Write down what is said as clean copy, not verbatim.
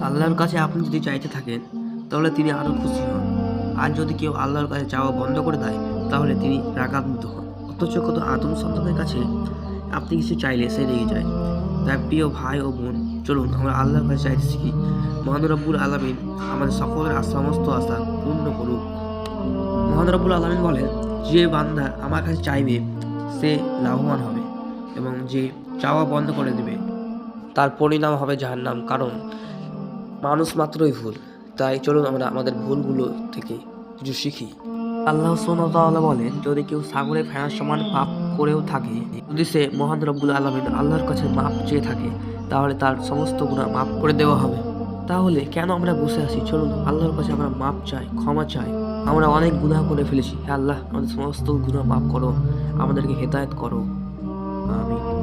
আল্লাহর কাছে আপনি যদি চাইতে থাকেন তাহলে তিনি আরও খুশি হন, আর যদি কেউ আল্লাহর কাছে চাওয়া বন্ধ করে দেয় তাহলে তিনি রাগান্বিত হন। অথচ কত আদম সন্তানের কাছে আপনি কিছু চাইলে সে রেগে যায়। তাই প্রিয় ভাই ও বোন, চলুন আমরা আল্লাহর কাছে চাইতে শিখি। মহান রব্বুল আলামিন আমাদের সকলের সমস্ত আশা পূর্ণ করুক। মহান রব্বুল আলামিন বলেন, যে বান্দা আমার কাছে চাইবে সে লাভবান হবে, এবং যে চাওয়া বন্ধ করে দেবে তার পরিণাম হবে জাহান্নাম। কারণ মানুষ মাত্রই ভুল। তাই চলুন আমরা আমাদের ভুলগুলো থেকে কিছু শিখি। আল্লাহ সুবহানাহু ওয়া তাআলা বলেন, যদি কেউ সাগরে ফেনার সমান পাপ করেও থাকে, যদি সে মহান রব্বুল আলামিন আল্লাহর কাছে মাপ চেয়ে থাকে, তাহলে তার সমস্ত গুনাহ মাফ করে দেওয়া হবে। তাহলে কেন আমরা বসে আছি? চলুন আল্লাহর কাছে আমরা মাপ চাই, ক্ষমা চাই। আমরা অনেক গুনাহ করে ফেলেছি। হে আল্লাহ, আমাদের সমস্ত গুনাহ মাফ করো, আমাদেরকে হেদায়েত করো। আমিন।